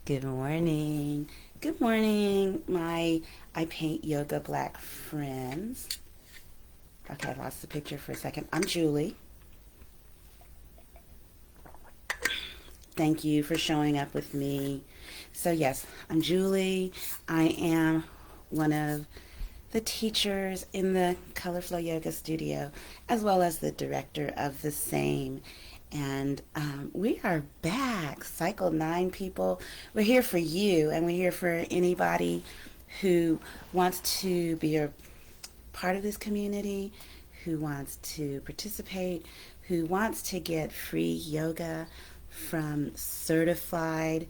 Good morning. Good morning, my I Paint Yoga Black friends. Okay, I lost the picture for a second. I'm Julie. Thank you for showing up with me. So, yes, I'm Julie. I am one of the teachers in the Color Flow Yoga Studio, as well as the director of the same. And we are back, Cycle 9 people. We're here for you, and we're here for anybody who wants to be a part of this community, who wants to participate, who wants to get free yoga from certified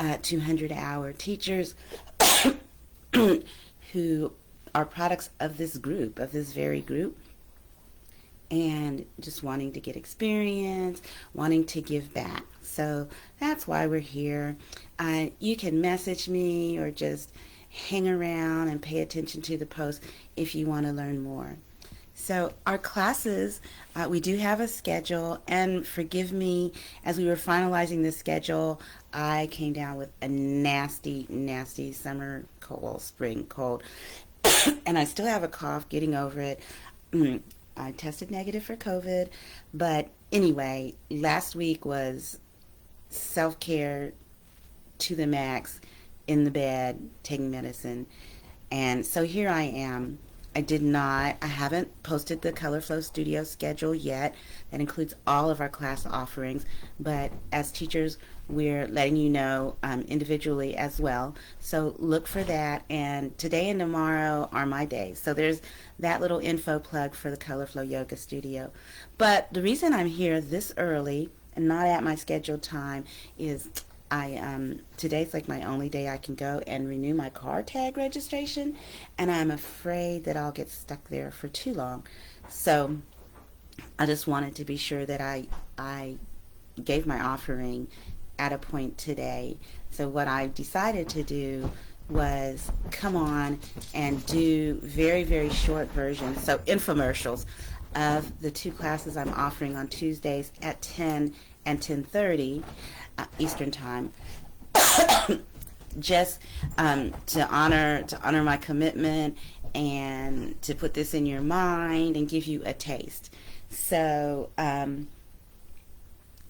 200-hour teachers who are products of this group, of this very group, and just wanting to get experience, wanting to give back. So that's why we're here. You can message me or just hang around and pay attention to the post if you want to learn more. So our classes, we do have a schedule, and forgive me, as we were finalizing the schedule, I came down with a nasty, nasty summer cold, spring cold, and I still have a cough, getting over it. I tested negative for COVID, but anyway, last week was self-care to the max, in the bed, taking medicine. And so here I am. I haven't posted the Color Flow Studio schedule yet. That includes all of our class offerings, but as teachers, we're letting you know individually as well. So look for that, and today and tomorrow are my days. So there's that little info plug for the Color Flow Yoga Studio. But the reason I'm here this early and not at my scheduled time is today's like my only day I can go and renew my car tag registration, and I'm afraid that I'll get stuck there for too long. So I just wanted to be sure that I gave my offering at a point today. So what I decided to do was come on and do very, very short versions, so infomercials, of the two classes I'm offering on Tuesdays at 10 and 10:30 Eastern Time, just to honor my commitment and to put this in your mind and give you a taste. So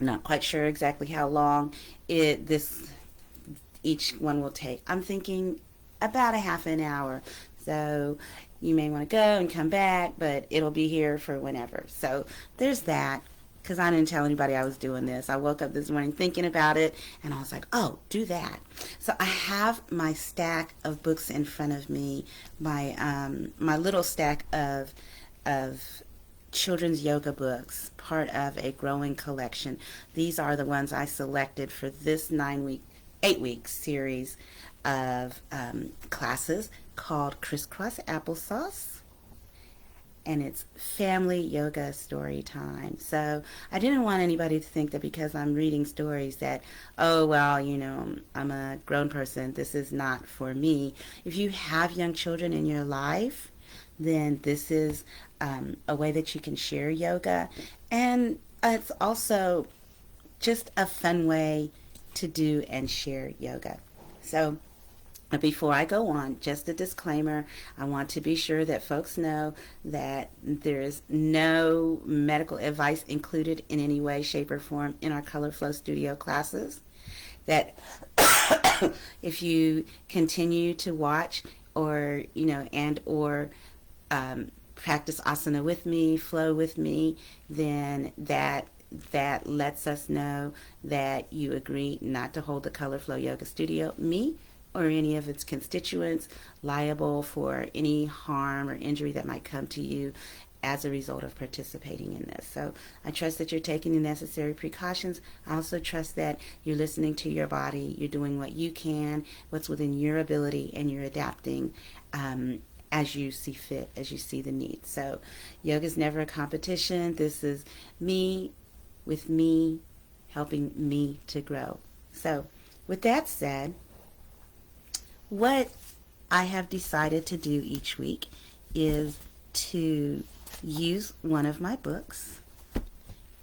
not quite sure exactly how long each one will take. I'm thinking about a half an hour. So you may want to go and come back, but it'll be here for whenever. So there's that, because I didn't tell anybody I was doing this. I woke up this morning thinking about it, and I was like, oh, do that. So I have my stack of books in front of me, my little stack of children's yoga books, part of a growing collection. These are the ones I selected for this 8-week series of classes called CrissCross Applesauce, and it's family yoga story time. So I didn't want anybody to think that because I'm reading stories that, oh, well, I'm a grown person, this is not for me. If you have young children in your life, then this is a way that you can share yoga. And it's also just a fun way to do and share yoga. So before I go on, just a disclaimer. I want to be sure that folks know that there is no medical advice included in any way, shape, or form in our Color Flow Studio classes. That if you continue to watch or practice asana with me, flow with me, then that lets us know that you agree not to hold the Color Flow Yoga Studio, me, or any of its constituents, liable for any harm or injury that might come to you as a result of participating in this. So I trust that you're taking the necessary precautions. I also trust that you're listening to your body, you're doing what you can, what's within your ability, and you're adapting as you see fit, as you see the need. So yoga is never a competition. This is me with me, helping me to grow. So with that said, what I have decided to do each week is to use one of my books,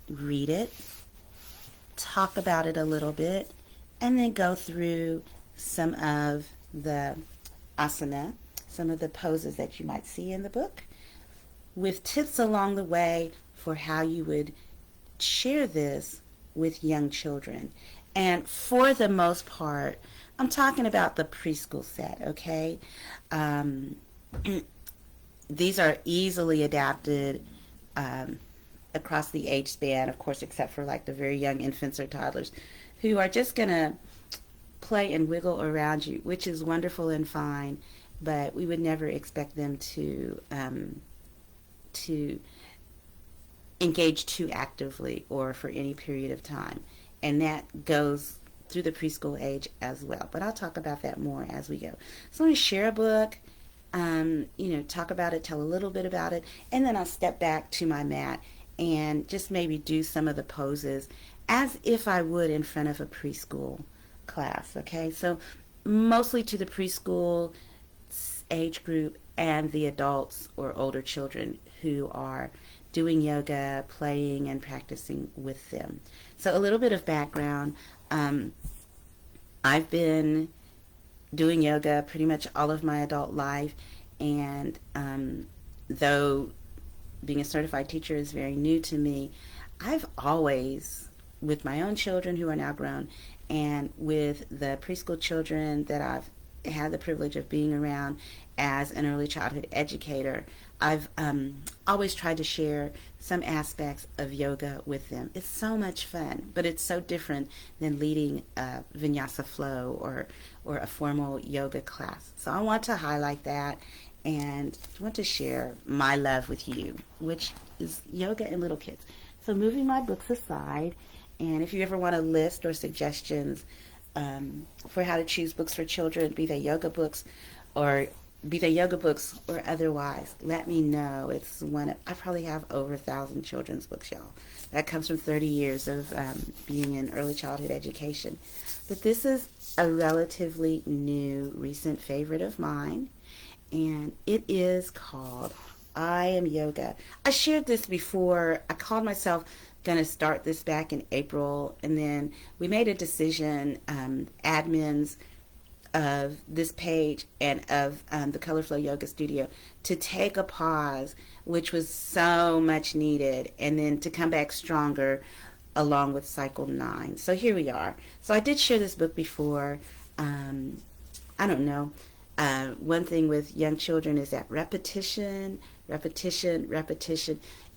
read it, talk about it a little bit, and then go through some of the asana, some of the poses that you might see in the book, with tips along the way for how you would share this with young children. And for the most part, I'm talking about the preschool set, okay? Um, these are easily adapted across the age span, of course, except for like the very young infants or toddlers who are just going to play and wiggle around you, which is wonderful and fine, but we would never expect them to engage too actively or for any period of time. And that goes through the preschool age as well. But I'll talk about that more as we go. So I'm going to share a book, talk about it, tell a little bit about it, and then I'll step back to my mat and just maybe do some of the poses as if I would in front of a preschool class, okay? So mostly to the preschool age group and the adults or older children who are doing yoga, playing, and practicing with them. So a little bit of background. I've been doing yoga pretty much all of my adult life, and though being a certified teacher is very new to me, I've always, with my own children who are now grown, and with the preschool children that I've had the privilege of being around as an early childhood educator, I've always tried to share some aspects of yoga with them. It's so much fun, but it's so different than leading a Vinyasa flow or a formal yoga class. So I want to highlight that and want to share my love with you, which is yoga and little kids. So moving my books aside, and if you ever want a list or suggestions for how to choose books for children, be they yoga books or otherwise, let me know. It's I probably have over 1,000 children's books, y'all. That comes from 30 years of being in early childhood education. But this is a relatively new, recent favorite of mine, and it is called I Am Yoga. I shared this before. I called myself going to start this back in April, and then we made a decision, admins of this page and of the Color Flow Yoga Studio, to take a pause, which was so much needed, and then to come back stronger along with Cycle 9. So here we are. So I did share this book before. I don't know. One thing with young children is that repetition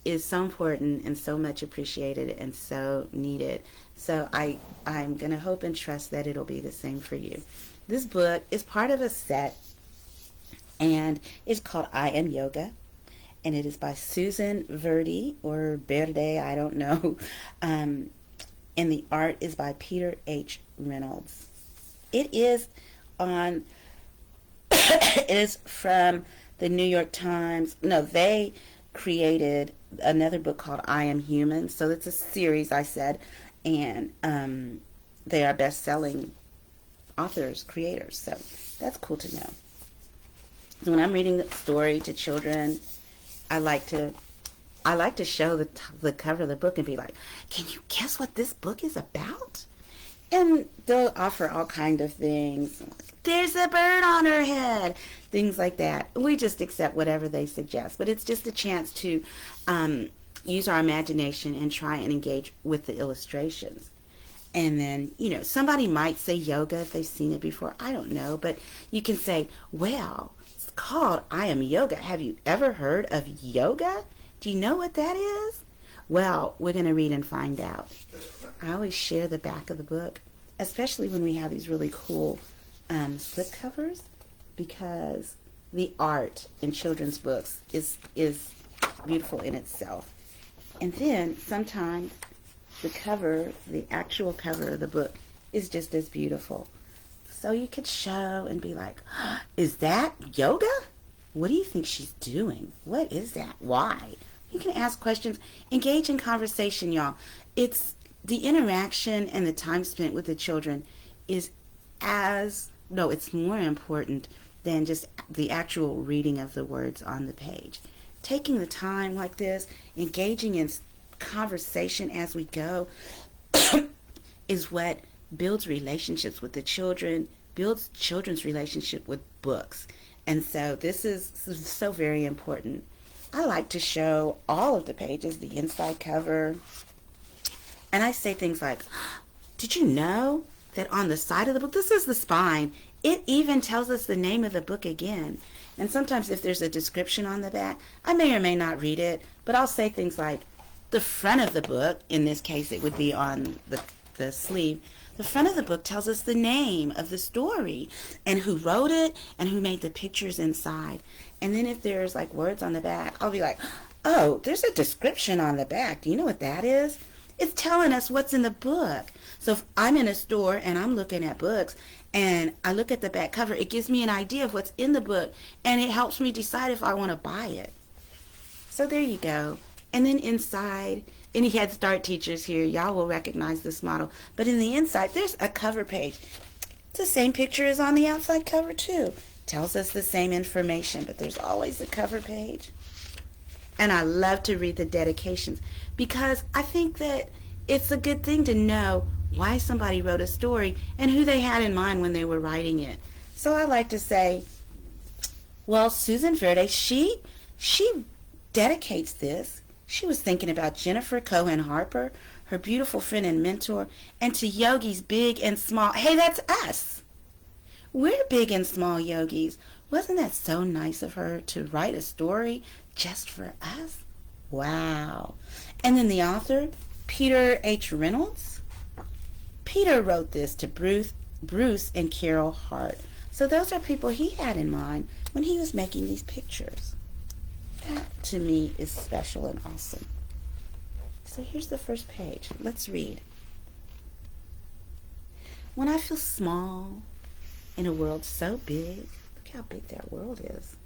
is so important and so much appreciated and so needed. So I'm going to hope and trust that it'll be the same for you. This book is part of a set, and it's called I Am Yoga, and it is by Susan Verde, or Verde, I don't know, and the art is by Peter H. Reynolds. It is on, it is from the New York Times. No, they created another book called I Am Human, so it's a series, I said, and they are best-selling authors, creators, so that's cool to know. So when I'm reading a story to children, I like to show the cover of the book and be like, can you guess what this book is about? And they'll offer all kind of things. There's a bird on her head, things like that. We just accept whatever they suggest, but it's just a chance to use our imagination and try and engage with the illustrations. And then, somebody might say yoga if they've seen it before. I don't know. But you can say, well, it's called I Am Yoga. Have you ever heard of yoga? Do you know what that is? Well, we're going to read and find out. I always share the back of the book, especially when we have these really cool slip covers, because the art in children's books is beautiful in itself. And then sometimes the actual cover of the book is just as beautiful. So you could show and be like, is that yoga? What do you think she's doing? What is that? Why? You can ask questions, engage in conversation, y'all. It's the interaction and the time spent with the children it's more important than just the actual reading of the words on the page. Taking the time like this, engaging in conversation as we go is what builds relationships with the children, builds children's relationship with books. And so this is so very important. I like to show all of the pages, the inside cover, and I say things like, did you know that on the side of the book, this is the spine, it even tells us the name of the book again. And sometimes if there's a description on the back, I may or may not read it, but I'll say things like, the front of the book, in this case it would be on the sleeve, the front of the book tells us the name of the story and who wrote it and who made the pictures inside. And then if there's like words on the back, I'll be like, oh, there's a description on the back. Do you know what that is? It's telling us what's in the book. So if I'm in a store and I'm looking at books and I look at the back cover, it gives me an idea of what's in the book and it helps me decide if I want to buy it. So there you go. And then inside, any Head Start teachers here, y'all will recognize this model. But in the inside, there's a cover page. It's the same picture as on the outside cover too. Tells us the same information, but there's always a cover page. And I love to read the dedications because I think that it's a good thing to know why somebody wrote a story and who they had in mind when they were writing it. So I like to say, well, Susan Verde, she dedicates this. She was thinking about Jennifer Cohen Harper, her beautiful friend and mentor, and to yogis big and small. Hey, that's us. We're big and small yogis. Wasn't that so nice of her to write a story just for us? Wow. And then the author, Peter H. Reynolds. Peter wrote this to Bruce and Carol Hart. So those are people he had in mind when he was making these pictures. That to me is special and awesome. So here's the first page. Let's read. When I feel small in a world so big, look how big that world is.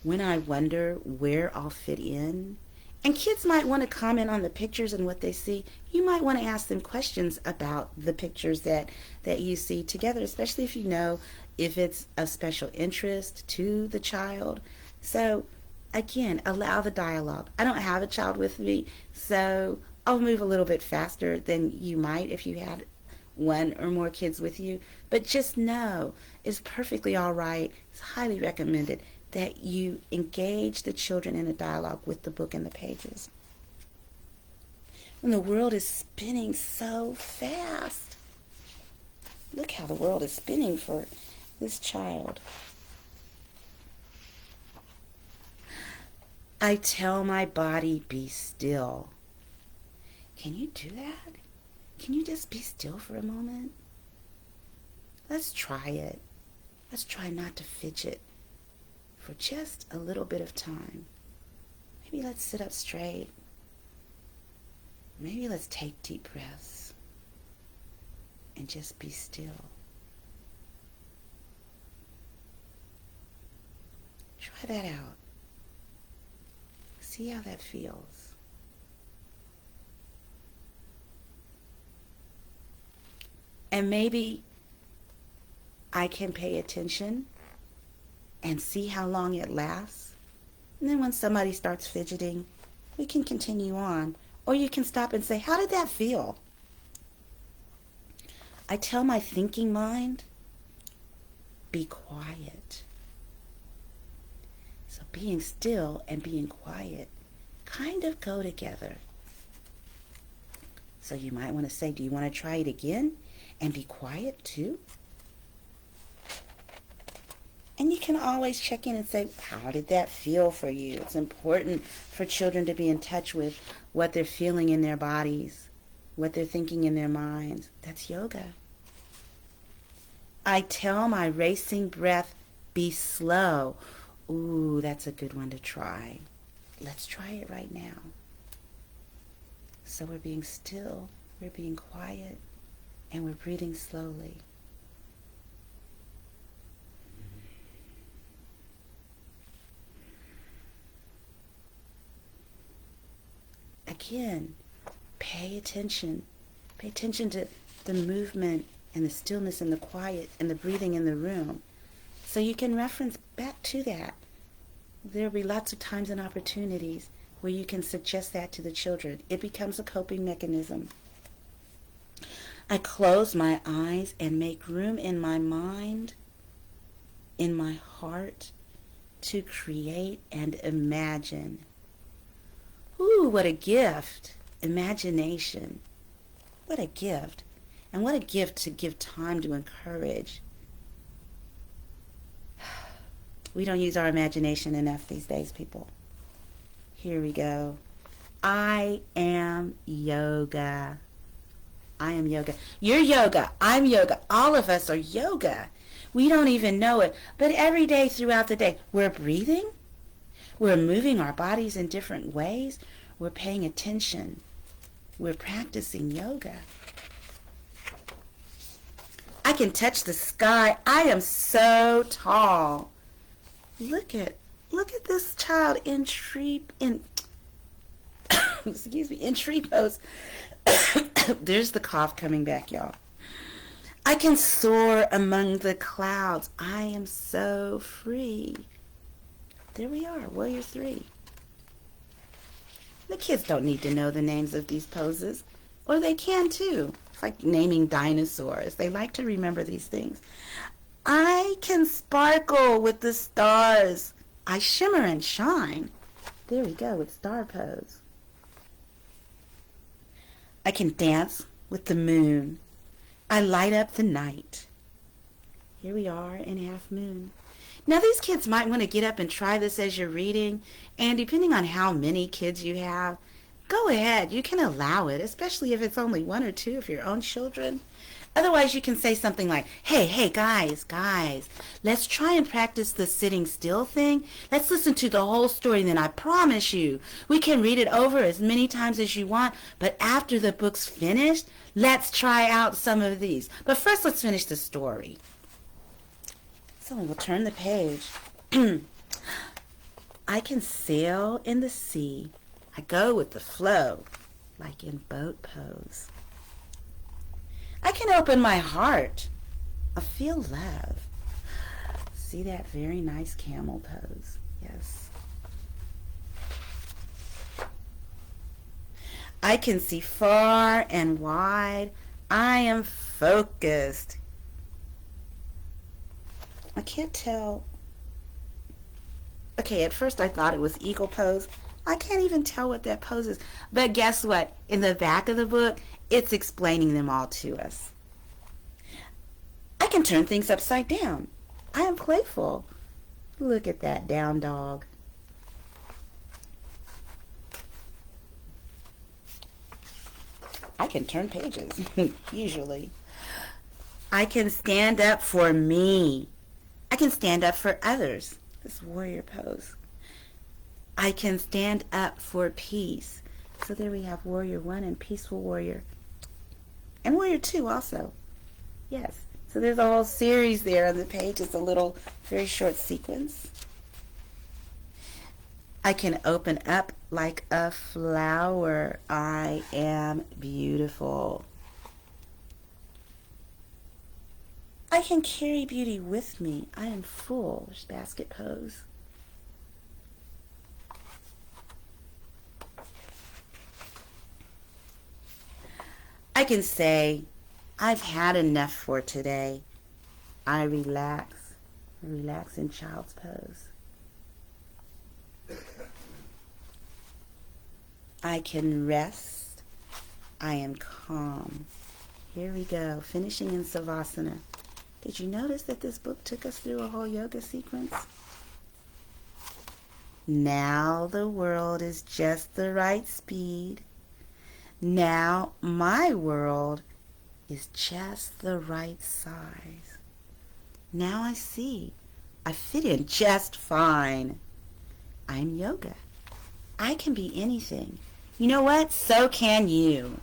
When I wonder where I'll fit in, and kids might want to comment on the pictures and what they see. You might want to ask them questions about the pictures that you see together, especially if you know if it's of special interest to the child. So again, allow the dialogue. I don't have a child with me, so I'll move a little bit faster than you might if you had one or more kids with you. But just know it's perfectly all right. It's highly recommended that you engage the children in a dialogue with the book and the pages. When the world is spinning so fast. Look how the world is spinning for this child. I tell my body, be still. Can you do that? Can you just be still for a moment? Let's try it. Let's try not to fidget for just a little bit of time. Maybe let's sit up straight. Maybe let's take deep breaths and just be still. Try that out. See how that feels. And maybe I can pay attention and see how long it lasts. And then when somebody starts fidgeting, we can continue on. Or you can stop and say, how did that feel? I tell my thinking mind, be quiet. So being still and being quiet kind of go together. So you might want to say, do you want to try it again and be quiet too? And you can always check in and say, how did that feel for you? It's important for children to be in touch with what they're feeling in their bodies, what they're thinking in their minds. That's yoga. I tell my racing breath, be slow. Ooh, that's a good one to try. Let's try it right now. So we're being still, we're being quiet, and we're breathing slowly. Again, pay attention. Pay attention to the movement and the stillness and the quiet and the breathing in the room. So you can reference back to that. There'll be lots of times and opportunities where you can suggest that to the children. It becomes a coping mechanism. I close my eyes and make room in my mind, in my heart, to create and imagine. Ooh, what a gift. Imagination. What a gift. And what a gift to give time to encourage. We don't use our imagination enough these days, people. Here we go. I am yoga. I am yoga. You're yoga. I'm yoga. All of us are yoga. We don't even know it. But every day throughout the day, we're breathing. We're moving our bodies in different ways. We're paying attention. We're practicing yoga. I can touch the sky. I am so tall. Look at this child in tree pose. There's the cough coming back, y'all. I can soar among the clouds. I am so free. There we are, Warrior 3. The kids don't need to know the names of these poses, or they can too. It's like naming dinosaurs. They like to remember these things. I can sparkle with the stars. I shimmer and shine. There we go with star pose. I can dance with the moon. I light up the night. Here we are in half moon. Now these kids might want to get up and try this as you're reading, and depending on how many kids you have, go ahead, you can allow it, especially if it's only one or two of your own children. Otherwise you can say something like, hey guys, let's try and practice the sitting still thing. Let's listen to the whole story, and then I promise you, we can read it over as many times as you want, but after the book's finished, let's try out some of these. But first let's finish the story. So we'll turn the page. I can sail in the sea. I go with the flow, like in boat pose. I can open my heart. I feel love. See that very nice camel pose? Yes. I can see far and wide. I am focused. I can't tell. Okay, at first I thought it was eagle pose. I can't even tell what that pose is. But guess what? In the back of the book, it's explaining them all to us. I can turn things upside down. I am playful. Look at that down dog. I can turn pages, usually. I can stand up for me. I can stand up for others. This warrior pose. I can stand up for peace. So there we have Warrior 1 and Peaceful Warrior. And Warrior 2 also. Yes. So there's a whole series there on the page. It's a little, very short sequence. I can open up like a flower. I am beautiful. I can carry beauty with me. I am full. There's basket pose. I can say, I've had enough for today. I relax. Relax in child's pose. I can rest. I am calm. Here we go, finishing in Savasana. Did you notice that this book took us through a whole yoga sequence? Now the world is just the right speed. Now my world is just the right size. Now I see. I fit in just fine. I'm yoga. I can be anything. You know what? So can you.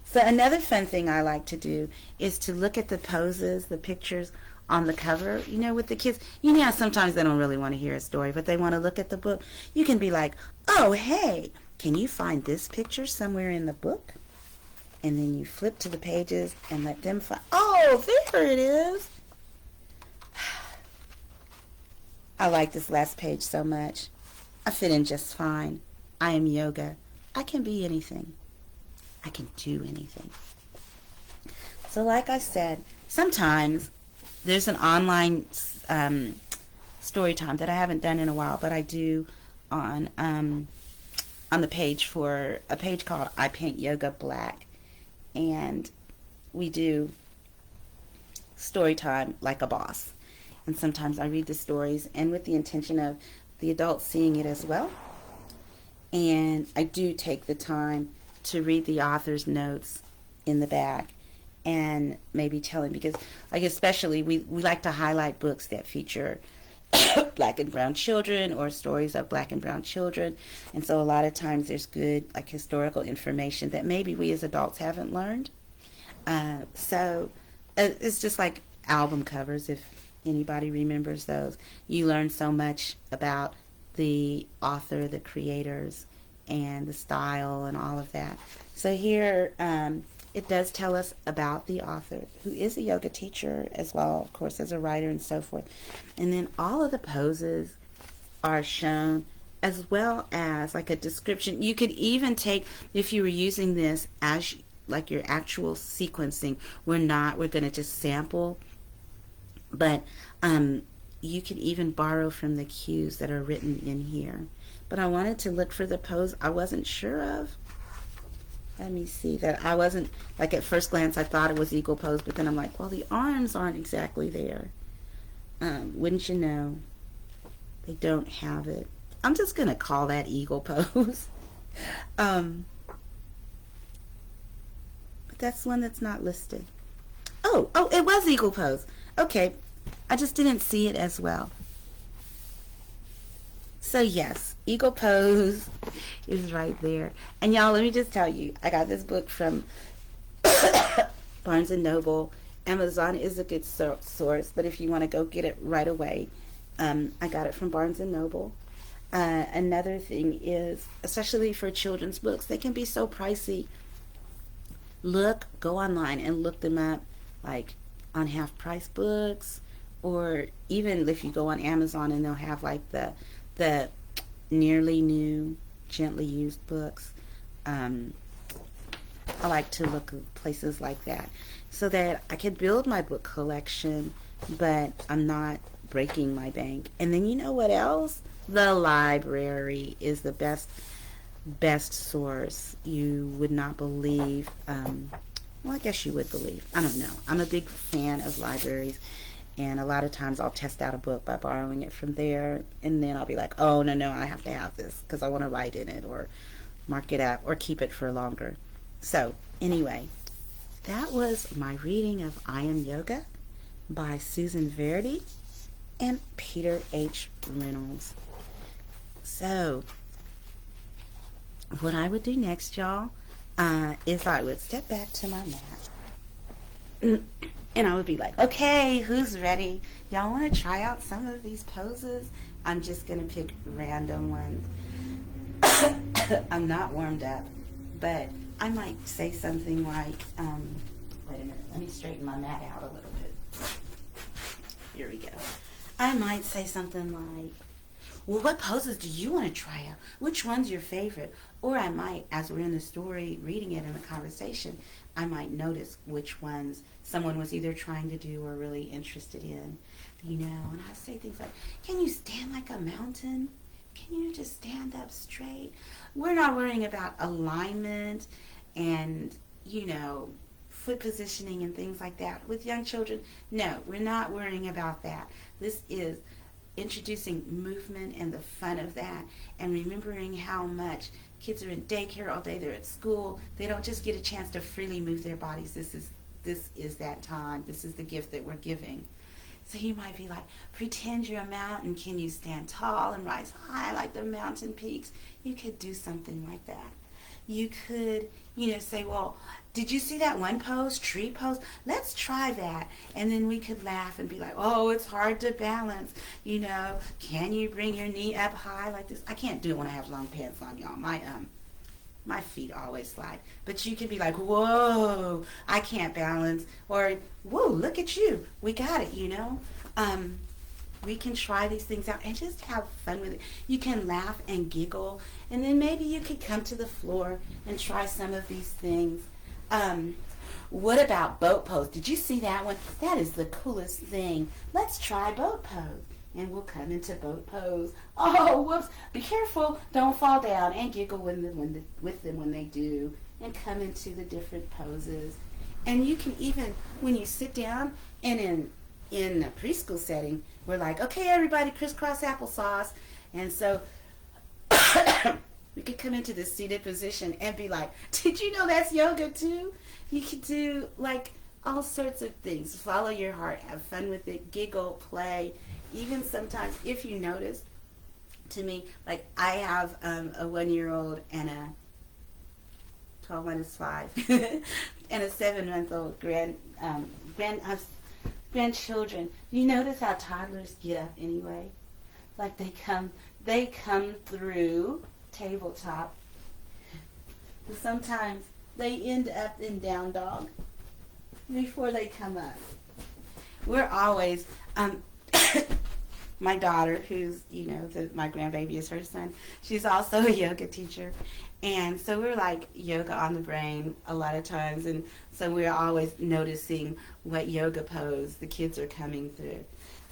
So another fun thing I like to do is to look at the poses, the pictures on the cover, you know, with the kids. You know how sometimes they don't really want to hear a story, but they want to look at the book. You can be like, oh, hey, can you find this picture somewhere in the book? And then you flip to the pages and let them find, oh, there it is. I like this last page so much. I fit in just fine. I am yoga. I can be anything. I can do anything. So like I said, sometimes there's an online story time that I haven't done in a while, but I do on on the page for a page called I Paint Yoga Black, and we do story time like a boss. And sometimes I read the stories, and with the intention of the adults seeing it as well. And I do take the time to read the author's notes in the back and maybe tell him, because like especially we like to highlight books that feature black and brown children or stories of black and brown children. And so a lot of times there's good like historical information that maybe we as adults haven't learned. So it's just like album covers, if anybody remembers those. You learn so much about the author, the creators, and the style and all of that. So here it does tell us about the author, who is a yoga teacher as well, of course, as a writer and so forth. And then all of the poses are shown, as well as like a description. You could even take, if you were using this as like your actual sequencing, we're going to just sample, but you can even borrow from the cues that are written in here. But I wanted to look for the pose I wasn't sure of. Let me see that. I wasn't, like at first glance I thought it was eagle pose, but then I'm like, well, the arms aren't exactly there. Wouldn't you know, they don't have it. I'm just going to call that eagle pose. But that's one that's not listed. Oh, it was eagle pose. Okay, I just didn't see it as well. So yes, eagle pose is right there. And y'all, let me just tell you, I got this book from Barnes & Noble. Amazon is a good source, but if you want to go get it right away, I got it from Barnes & Noble. Another thing is, especially for children's books, they can be so pricey. Go online and look them up, like on half-price books, or even if you go on Amazon and they'll have like the nearly new, gently used books. I like to look at places like that so that I can build my book collection, but I'm not breaking my bank. And then you know what else? The library is the best source. You would not believe. Well, I guess you would believe. I don't know. I'm a big fan of libraries. And a lot of times I'll test out a book by borrowing it from there. And then I'll be like, oh, no, I have to have this because I want to write in it or mark it up or keep it for longer. So anyway, that was my reading of I Am Yoga by Susan Verity and Peter H. Reynolds. So what I would do next, y'all, is I would step back to my mat. And I would be like, okay, who's ready? Y'all want to try out some of these poses? I'm just going to pick random ones. I'm not warmed up, but I might say something like, wait a minute, let me straighten my mat out a little bit. Here we go. I might say something like, well, what poses do you want to try out? Which one's your favorite? Or I might, as we're in the story, reading it in the conversation, I might notice which ones someone was either trying to do or really interested in, and I say things like, can you stand like a mountain? Can you just stand up straight? We're not worrying about alignment and, foot positioning and things like that. With young children, no, we're not worrying about that. This is introducing movement and the fun of that, and remembering how much kids are in daycare all day, they're at school, they don't just get a chance to freely move their bodies. This is that time. This is the gift that we're giving. So you might be like, pretend you're a mountain. Can you stand tall and rise high like the mountain peaks? You could do something like that. You could, say, well, did you see that one pose, tree pose? Let's try that. And then we could laugh and be like, oh, it's hard to balance. Can you bring your knee up high like this? I can't do it when I have long pants on, y'all. My feet always slide. But you could be like, whoa, I can't balance. Or, whoa, look at you. We got it, we can try these things out and just have fun with it. You can laugh and giggle, and then maybe you could come to the floor and try some of these things. What about boat pose? Did you see that one? That is the coolest thing. Let's try boat pose. And we'll come into boat pose. Oh, whoops. Be careful. Don't fall down. And giggle with them when they do. And come into the different poses. And you can even, when you sit down, and in a preschool setting, we're like, okay, everybody, crisscross applesauce. And so we could come into this seated position and be like, did you know that's yoga too? You could do like all sorts of things. Follow your heart, have fun with it, giggle, play. Even sometimes, if you notice, to me, like I have a 1-year-old and a 12 minus 5 and a 7-month-old grandchildren. You notice how toddlers get up anyway? Like they come through tabletop. And sometimes they end up in down dog before they come up. We're always, my daughter, who's, my grandbaby is her son, she's also a yoga teacher. And so we're like yoga on the brain a lot of times. And so we're always noticing what yoga pose the kids are coming through.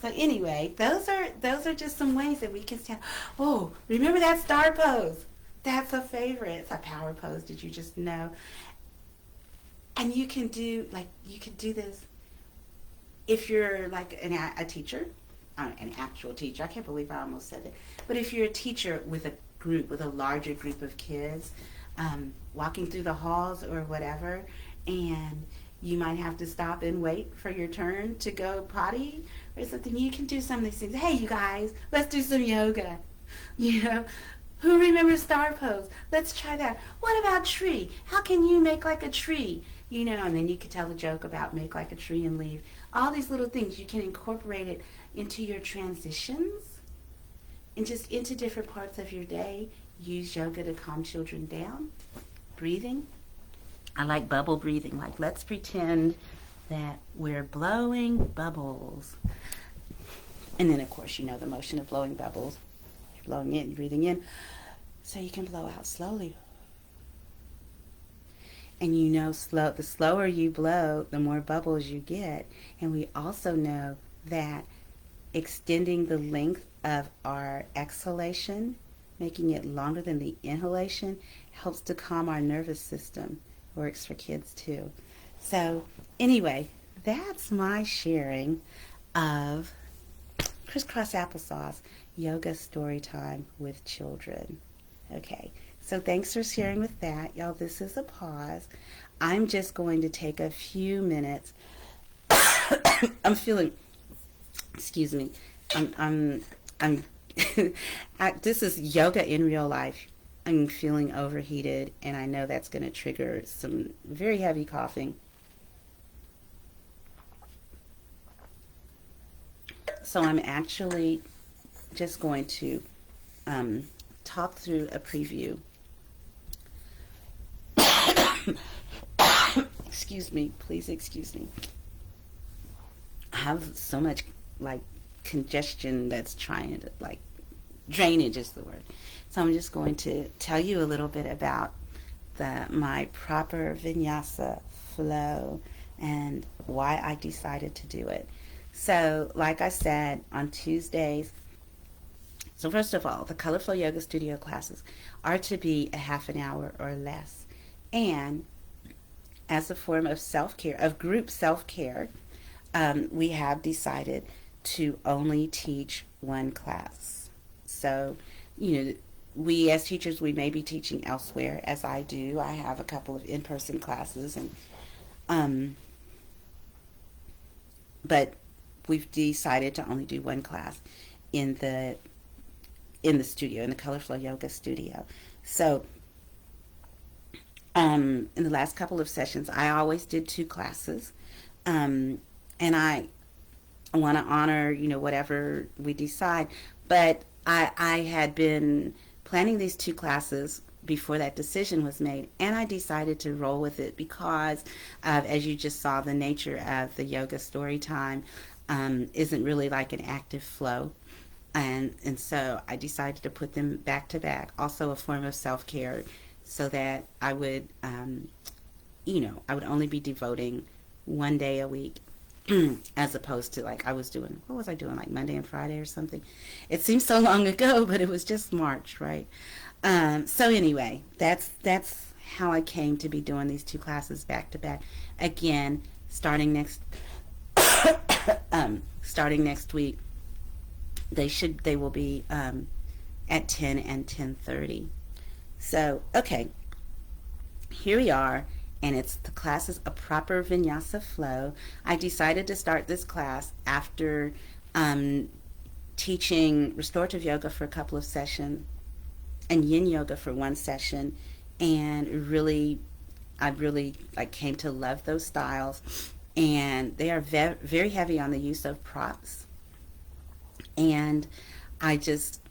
So anyway, those are just some ways that we can stand. Oh, remember that star pose? That's a favorite. It's a power pose. Did you just know? And you can do this if you're like a teacher, an actual teacher. I can't believe I almost said that. But if you're a teacher with a larger group of kids, walking through the halls or whatever, and you might have to stop and wait for your turn to go potty or something. You can do some of these things. Hey, you guys, let's do some yoga. Who remembers star pose? Let's try that. What about tree? How can you make like a tree? And then you could tell a joke about make like a tree and leave. All these little things, you can incorporate it into your transitions and just into different parts of your day. Use yoga to calm children down. Breathing. I like bubble breathing. Like, let's pretend that we're blowing bubbles. And then, of course, the motion of blowing bubbles. You're blowing in, breathing in. So you can blow out slowly. And the slower you blow, the more bubbles you get. And we also know that extending the length of our exhalation, making it longer than the inhalation, helps to calm our nervous system. Works for kids too. So anyway, that's my sharing of CrissCross Applesauce yoga story time with children. Okay, so thanks for sharing with that. Y'all, this is a pause. I'm just going to take a few minutes. I'm feeling, excuse me, I'm this is yoga in real life. I'm feeling overheated, and I know that's going to trigger some very heavy coughing. So I'm actually just going to talk through a preview. Excuse me, please excuse me. I have so much congestion that's trying to drainage is the word. So I'm just going to tell you a little bit about my proper Vinyasa flow and why I decided to do it. So like I said, on Tuesdays, so first of all, the Color Flow Yoga Studio classes are to be a half an hour or less. And as a form of self-care, of group self-care, we have decided to only teach one class. So, we as teachers, we may be teaching elsewhere, as I do. I have a couple of in-person classes, and but we've decided to only do one class in the studio, in the Color Flow Yoga studio. So in the last couple of sessions, I always did 2 classes, and I want to honor whatever we decide, but I had been planning these 2 classes before that decision was made, and I decided to roll with it because as you just saw, the nature of the yoga story time. isn't really like an active flow. And so I decided to put them back to back. Also a form of self-care, so that I would, I would only be devoting one day a week, as opposed to like I was doing, what was I doing, like Monday and Friday or something? It seems so long ago, but it was just March, right? So anyway, that's how I came to be doing these two classes back to back. Again, starting next week, they will be at 10 and 10:30. So okay, here we are, and it's the class is a proper vinyasa flow. I decided to start this class after um, teaching restorative yoga for a couple of sessions and yin yoga for one session, and I really like came to love those styles, and they are very heavy on the use of props, and I just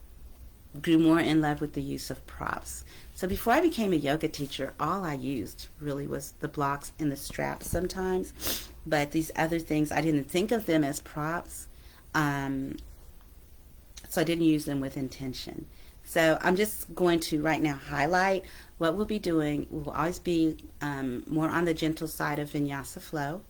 grew more in love with the use of props. So before I became a yoga teacher, all I used really was the blocks and the straps sometimes, but these other things I didn't think of them as props, um, so I didn't use them with intention. So I'm just going to right now highlight what we'll be doing. We'll always be more on the gentle side of vinyasa flow,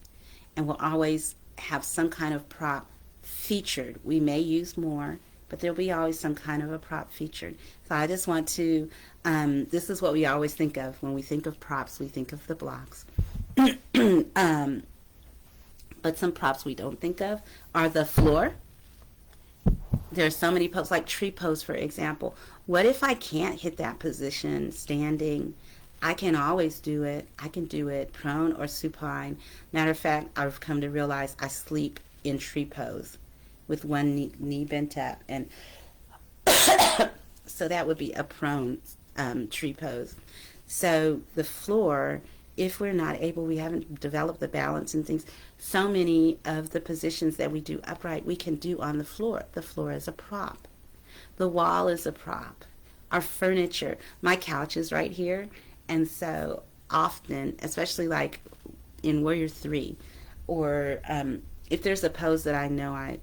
and we'll always have some kind of prop featured. We may use more, but there'll be always some kind of a prop featured. So I just want to, this is what we always think of. When we think of props, we think of the blocks. um, but some props we don't think of are the floor. There are so many poses, like tree pose, for example. What if I can't hit that position standing? I can always do it. I can do it prone or supine. Matter of fact, I've come to realize I sleep in tree pose with one knee bent up. And so that would be a prone tree pose. So the floor, if we're not able, we haven't developed the balance and things, so many of the positions that we do upright, we can do on the floor. The floor is a prop. The wall is a prop. Our furniture, my couch is right here, and so often, especially like in Warrior 3, or if there's a pose that I know I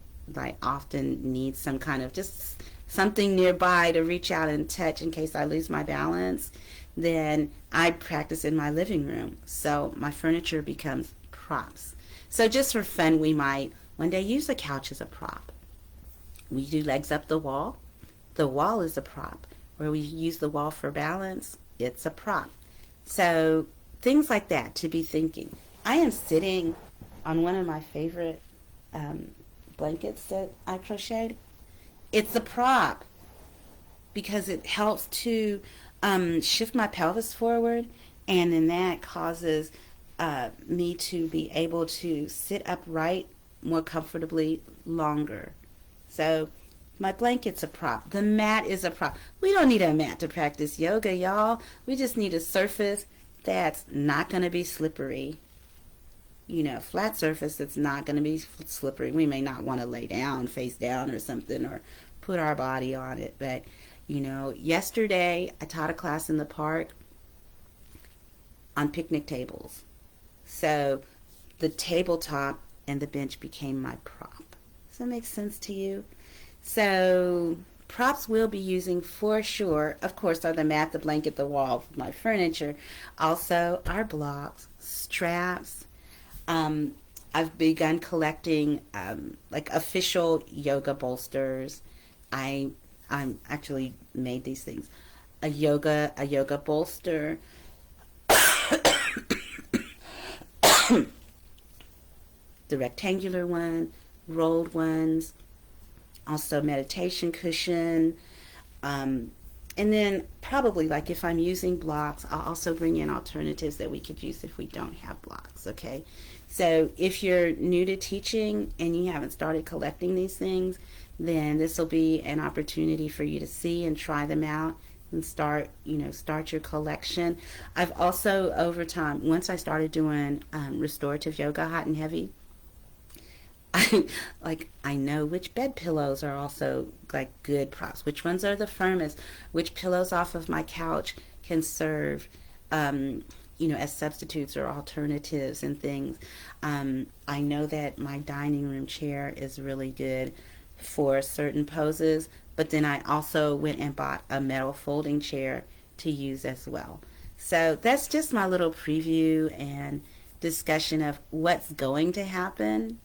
often need some kind of just something nearby to reach out and touch in case I lose my balance, then I practice in my living room. So my furniture becomes props. So just for fun, we might one day use the couch as a prop. We do legs up the wall. The wall is a prop. Where we use the wall for balance, it's a prop. So things like that to be thinking. I am sitting on one of my favorite blankets that I crocheted. It's a prop because it helps to shift my pelvis forward, and then that causes me to be able to sit upright more comfortably longer. So my blanket's a prop. The mat is a prop. We don't need a mat to practice yoga, y'all. We just need a surface that's not going to be slippery. Flat surface that's not going to be slippery. We may not want to lay down, face down or something, or put our body on it. But, yesterday I taught a class in the park on picnic tables. So the tabletop and the bench became my prop. Does that make sense to you? So props we'll be using for sure, of course, are the mat, the blanket, the wall, my furniture. Also our blocks, straps. I've begun collecting like official yoga bolsters. I'm actually made these things. A yoga bolster. The rectangular one, rolled ones, also meditation cushion, and then probably like if I'm using blocks, I'll also bring in alternatives that we could use if we don't have blocks. Okay, so if you're new to teaching and you haven't started collecting these things, then this will be an opportunity for you to see and try them out and start your collection. I've also, over time, once I started doing restorative yoga, hot and heavy, I know which bed pillows are also like good props, which ones are the firmest, which pillows off of my couch can serve as substitutes or alternatives and things. I know that my dining room chair is really good for certain poses, but then I also went and bought a metal folding chair to use as well. So that's just my little preview and discussion of what's going to happen.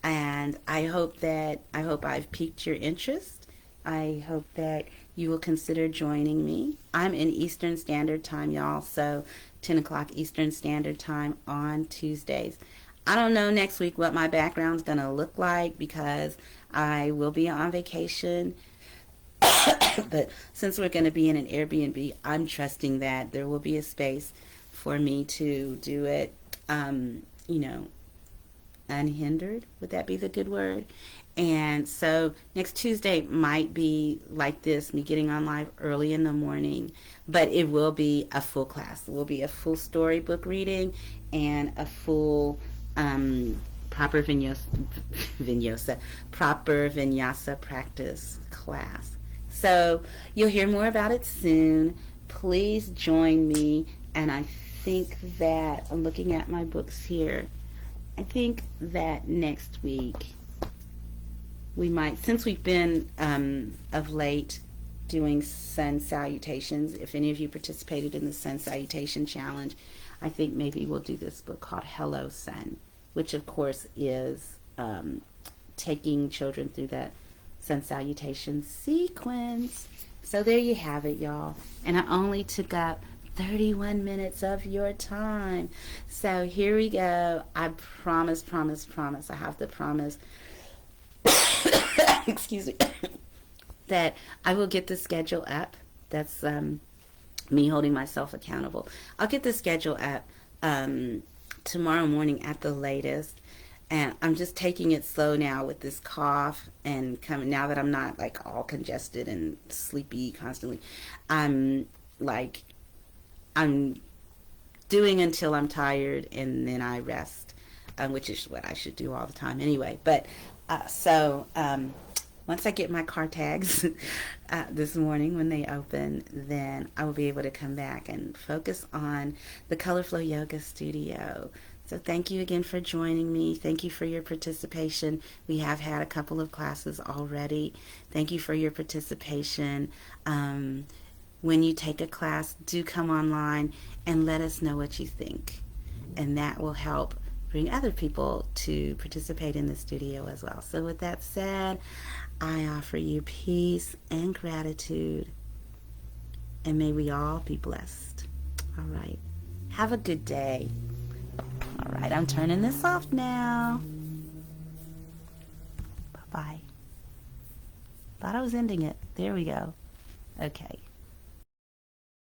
And I hope I've piqued your interest. I hope that you will consider joining me. I'm in Eastern Standard Time, y'all, so 10 o'clock Eastern Standard Time on Tuesdays. I don't know next week what my background's going to look like because I will be on vacation. But since we're going to be in an Airbnb, I'm trusting that there will be a space for me to do it, you know, unhindered. Would that be the good word? And so next Tuesday might be like this, me getting on live early in the morning, but it will be a full class. It will be a full storybook reading and a full proper vinyasa practice class. So you'll hear more about it soon. Please join me. And I think that, I'm looking at my books here, I think that next week we might, since we've been of late doing sun salutations, if any of you participated in the sun salutation challenge, I think maybe we'll do this book called Hello Sun, which of course is taking children through that sun salutation sequence. So there you have it, y'all. And I only took up 31 minutes of your time. So here we go. I promise. I have to promise. Excuse me. That I will get the schedule up. That's me holding myself accountable. I'll get the schedule up tomorrow morning at the latest. And I'm just taking it slow now with this cough and coming, now that I'm not like all congested and sleepy constantly. I'm doing until I'm tired and then I rest, which is what I should do all the time anyway. But once I get my car tags this morning when they open, then I will be able to come back and focus on the Color Flow Yoga Studio. So thank you again for joining me. Thank you for your participation. We have had a couple of classes already. Thank you for your participation. When you take a class, do come online and let us know what you think. And that will help bring other people to participate in the studio as well. So with that said, I offer you peace and gratitude. And may we all be blessed. All right. Have a good day. All right, I'm turning this off now. Bye-bye. Thought I was ending it. There we go. Okay.